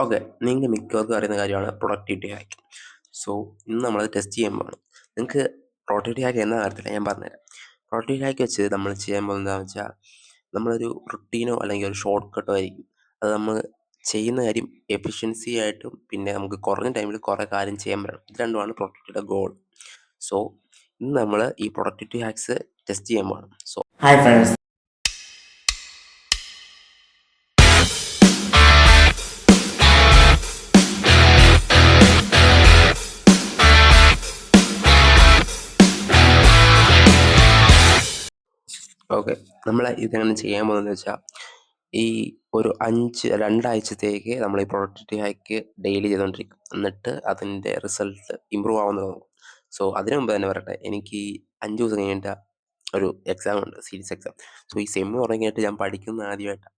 Okay, നിങ്ങൾക്ക് മിക്കവർക്കും അറിയുന്ന കാര്യമാണ് പ്രൊഡക്ടിവിറ്റി ഹാക്ക്. സോ ഇന്ന് നമ്മളത് ടെസ്റ്റ് ചെയ്യാൻ പോവാണ്. നിങ്ങൾക്ക് പ്രൊഡക്ടിവിറ്റി ഹാക്ക് എന്ന കാര്യത്തില്ല, ഞാൻ പറഞ്ഞുതരാം. പ്രൊഡക്ടിവിറ്റി ഹാക്ക് വെച്ച് നമ്മൾ ചെയ്യാൻ പോകുന്നത് എന്താണെന്ന് വെച്ചാൽ, നമ്മളൊരു റുട്ടീനോ അല്ലെങ്കിൽ ഒരു ഷോർട്ട് കട്ടോ ആയിരിക്കും. അത് നമ്മൾ ചെയ്യുന്ന കാര്യം എഫിഷ്യൻസി ആയിട്ടും പിന്നെ നമുക്ക് കുറഞ്ഞ ടൈമിൽ കുറേ കാര്യം ചെയ്യാൻ പറ്റണം. ഇത് രണ്ടുമാണ് പ്രൊഡക്ടിവിറ്റിയുടെ ഗോൾ. സോ ഇന്ന് നമ്മൾ ഈ പ്രൊഡക്ടിവിറ്റി ഹാക്സ് ടെസ്റ്റ് ചെയ്യാൻ പോകണം. So hi friends. ഓക്കെ, നമ്മൾ ഇതെങ്ങനെ ചെയ്യാൻ പോകുന്നതെന്ന് വെച്ചാൽ, ഈ ഒരു 2 ആഴ്ചത്തേക്ക് നമ്മൾ ഈ പ്രൊഡക്ടിവിറ്റി ഹാക്ക് ഡെയിലി ചെയ്തുകൊണ്ടിരിക്കും. എന്നിട്ട് അതിൻ്റെ റിസൾട്ട് ഇമ്പ്രൂവ് ആവുന്നത് നോക്കും. സോ അതിനു മുമ്പ് തന്നെ പറയട്ടെ, എനിക്ക് ഈ 5 ദിവസം കഴിഞ്ഞിട്ട് ഒരു എക്സാം ഉണ്ട്, സീരീസ് എക്സാം. സോ ഈ സെമ്മ് തുടങ്ങിയിട്ട് ഞാൻ പഠിക്കുന്ന ആദ്യമായിട്ടാണ്.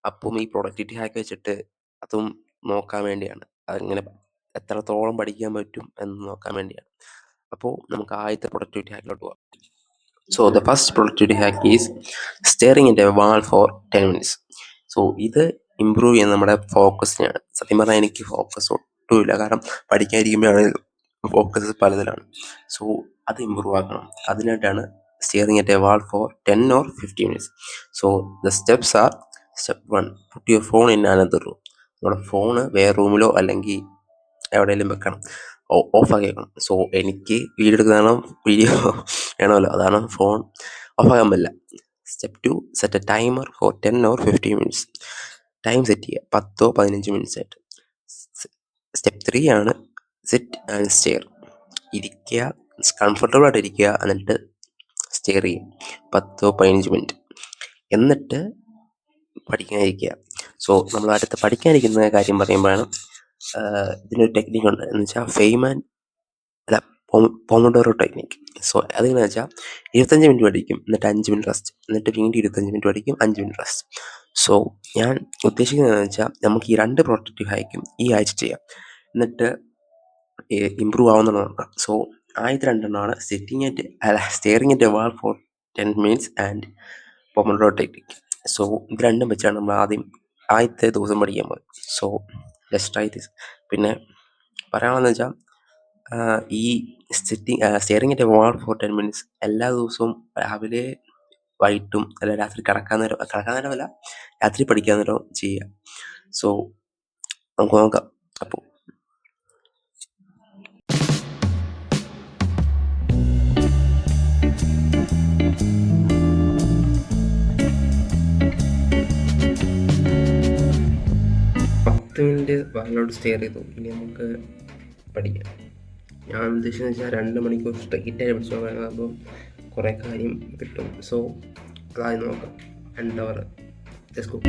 അപ്പം ഈ പ്രൊഡക്ടിവിറ്റി ഹാക്ക് വെച്ചിട്ട് അതും നോക്കാൻ വേണ്ടിയാണ്. അങ്ങനെ എത്രത്തോളം പഠിക്കാൻ പറ്റും എന്ന് നോക്കാൻ വേണ്ടിയാണ്. അപ്പോൾ നമുക്ക് ആദ്യത്തെ പ്രൊഡക്ടിവിറ്റി ഹാക്കിലോട്ട് പോകാം. So the first productivity hack is staring at a wall for 10 minutes. So ഇത് ഇമ്പ്രൂവ് ചെയ്യുന്ന നമ്മുടെ ഫോക്കസിനെയാണ്. സത്യം പറഞ്ഞാൽ എനിക്ക് ഫോക്കസ് ഒട്ടുമില്ല, കാരണം പഠിക്കാതിരിക്കുമ്പോഴാണ് ഫോക്കസ് പലതിലാണ്. സോ അത് ഇമ്പ്രൂവ് ആക്കണം. അതിനായിട്ടാണ് staring at a wall for 10 or 15 minutes. So the steps are: step 1, put your phone in another room. നമ്മുടെ ഫോണ് വേറെ റൂമിലോ അല്ലെങ്കിൽ എവിടെയെങ്കിലും വെക്കണം, ഓഫാക്കി വെക്കണം. സോ എനിക്ക് വീഡിയോ എടുക്കുന്നതാണോ വീഡിയോ വേണമല്ലോ, അതാണ് ഫോൺ ഓഫാക്കാൻ പറ്റില്ല. Step 2, set a timer for 10 or 15 minutes. Time set ചെയ്യുക 10-15 മിനിറ്റ്സ് ആയിട്ട്. സ്റ്റെപ്പ് 3 ആണ് സിറ്റ് ആൻഡ് സ്റ്റെയർ. ഇരിക്കുക, കംഫർട്ടബിൾ ആയിട്ട് ഇരിക്കുക, എന്നിട്ട് സ്റ്റെയർ ചെയ്യുക 10-15 മിനിറ്റ്. എന്നിട്ട് പഠിക്കാനിരിക്കുക. സോ നമ്മൾ അടുത്ത് പഠിക്കാനിരിക്കുന്ന കാര്യം പറയുമ്പോഴാണ് ഇതിനൊരു ടെക്നിക്കുണ്ട്, എന്ന് വെച്ചാൽ പോമോഡോറോ ടെക്നിക്ക്. സോ അതെങ്ങനെയാണെന്ന് വെച്ചാൽ, 25 മിനിറ്റ് പഠിക്കും, എന്നിട്ട് 5 മിനിറ്റ് റെസ്റ്റ്, എന്നിട്ട് വീണ്ടും 25 മിനിറ്റ് പഠിക്കും, 5 മിനിറ്റ് റെസ്റ്റ്. സോ ഞാൻ ഉദ്ദേശിക്കുന്നതെന്ന് വെച്ചാൽ, നമുക്ക് ഈ 2 പ്രൊഡക്റ്റീവ് ഹാക്കും ഈ ആഴ്ച ചെയ്യാം, എന്നിട്ട് ഇമ്പ്രൂവ് ആവുന്നത് നോക്കാം. സോ ആദ്യത്തെ 2 staring at a wall for 10 minutes and pomodoro technique. So ഇത് രണ്ടും വെച്ചാണ് നമ്മൾ ആദ്യത്തെ ദിവസം പഠിക്കാൻ പോകുന്നത്. So let's try this. പിന്നെ പറയാനുള്ളതെന്ന് വെച്ചാൽ, ഈ staring at a wall for 10 minutes എല്ലാ ദിവസവും രാവിലെ വൈകിട്ടും അല്ല രാത്രി കിടക്കാൻ നേരമല്ല, രാത്രി പഠിക്കാൻ നേരം ചെയ്യുക. സോ നമുക്ക് നോക്കാം. അപ്പോൾ മിനിറ്റ് വാലിലോട്ട് സ്റ്റെയർ ചെയ്തു. ഇനി നമുക്ക് പഠിക്കാം. ഞാൻ ഉദ്ദേശിച്ചതെന്ന് വെച്ചാൽ 2 മണിക്കൂർ സ്ട്രെയിറ്റായി പഠിച്ചു നോക്കാനാകുമ്പോൾ കുറേ കാര്യം കിട്ടും. സോ അതായത് നോക്കാം. 2 അവർ ലെറ്റ്സ് ഗോ.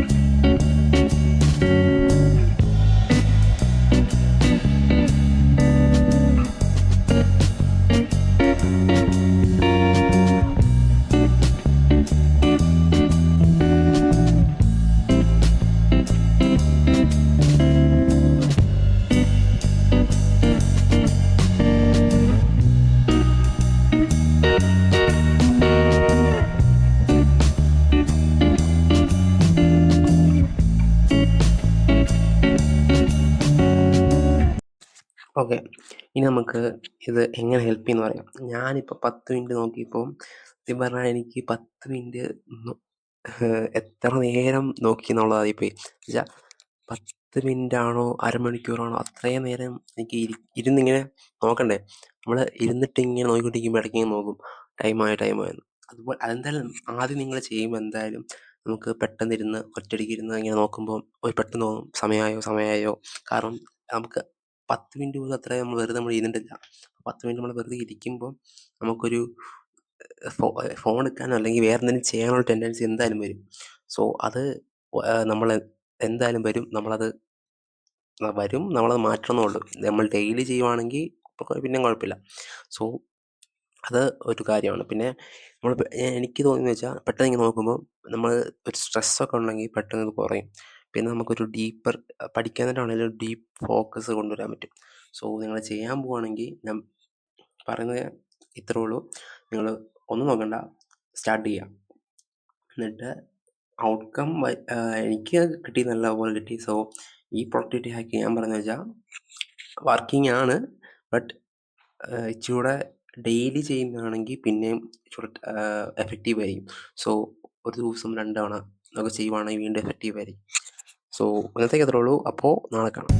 ഓക്കെ, ഇനി നമുക്ക് ഇത് എങ്ങനെ ഹെൽപ്പ് ചെയ്യുമെന്ന് പറയാം. ഞാനിപ്പോൾ 10 മിനിറ്റ് നോക്കിയപ്പോൾ സത്യം പറഞ്ഞാൽ എനിക്ക് 10 മിനിറ്റ് എത്ര നേരം നോക്കി എന്നുള്ളതായിപ്പോയി. എന്നുവെച്ചാൽ 10 മിനിറ്റാണോ അരമണിക്കൂറാണോ അത്രയും നേരം എനിക്ക് ഇരുന്നിങ്ങനെ നോക്കണ്ടേ. നമ്മൾ ഇരുന്നിട്ട് ഇങ്ങനെ നോക്കിക്കൊണ്ടിരിക്കുമ്പോൾ ഇടയ്ക്കിങ്ങനെ നോക്കും ടൈമായെന്ന്. അതുപോലെ അതെന്തായാലും ആദ്യം നിങ്ങൾ ചെയ്യുമ്പോൾ എന്തായാലും നമുക്ക് പെട്ടെന്നിരുന്ന് ഒറ്റയടിക്ക് ഇരുന്ന് ഇങ്ങനെ നോക്കുമ്പോൾ പെട്ടെന്ന് തോന്നും സമയമായോ. കാരണം നമുക്ക് 10 മിനിറ്റ് പോലും അത്രയും നമ്മൾ ഇരുന്നിട്ടില്ല. 10 മിനിറ്റ് നമ്മൾ വെറുതെ ഇരിക്കുമ്പോൾ നമുക്കൊരു ഫോൺ എടുക്കാനോ അല്ലെങ്കിൽ വേറെ എന്തെങ്കിലും ചെയ്യാനുള്ള ടെൻഡൻസി എന്തായാലും വരും. സോ അത് നമ്മൾ എന്തായാലും വരും. നമ്മളത് മാറ്റണമെന്നേ ഉള്ളൂ. നമ്മൾ ഡെയിലി ചെയ്യുവാണെങ്കിൽ പിന്നെയും കുഴപ്പമില്ല. സോ അത് ഒരു കാര്യമാണ്. പിന്നെ എനിക്ക് തോന്നിയെന്ന് വെച്ചാൽ, പെട്ടെന്ന് ഇങ്ങനെ നോക്കുമ്പോൾ നമ്മൾ ഒരു സ്ട്രെസ്സൊക്കെ ഉണ്ടെങ്കിൽ പെട്ടെന്ന് ഇത് കുറയും. പിന്നെ നമുക്കൊരു പഠിക്കാനായിട്ടാണെങ്കിലും ഡീപ്പ് ഫോക്കസ് കൊണ്ടുവരാൻ പറ്റും. സോ നിങ്ങൾ ചെയ്യാൻ പോവുകയാണെങ്കിൽ ഞാൻ പറയുന്നത് ഇത്രേ ഉള്ളൂ. നിങ്ങൾ ഒന്നും നോക്കണ്ട, സ്റ്റാർട്ട് ചെയ്യുക. എന്നിട്ട് ഔട്ട്കം എനിക്ക് കിട്ടി, നല്ലപോലെ കിട്ടി. സോ ഈ പ്രൊഡക്ടിവിറ്റി ഹാക്ക് ഞാൻ പറയുന്നത് വെച്ചാൽ വർക്കിംഗ് ആണ്, ബട്ട് ഇച്ചിരൂടെ ഡെയിലി ചെയ്യുന്നതാണെങ്കിൽ പിന്നെയും ഇച്ചിരി എഫക്റ്റീവ് ആയിരിക്കും. സോ ഒരു ദിവസം 2 തവണ ഒക്കെ ചെയ്യുവാണെങ്കിൽ വീണ്ടും എഫക്റ്റീവ് ആയിരിക്കും. സോ ഇന്നത്തേക്ക് അത്രേ ഉള്ളൂ. അപ്പോൾ നാളെ കാണാം.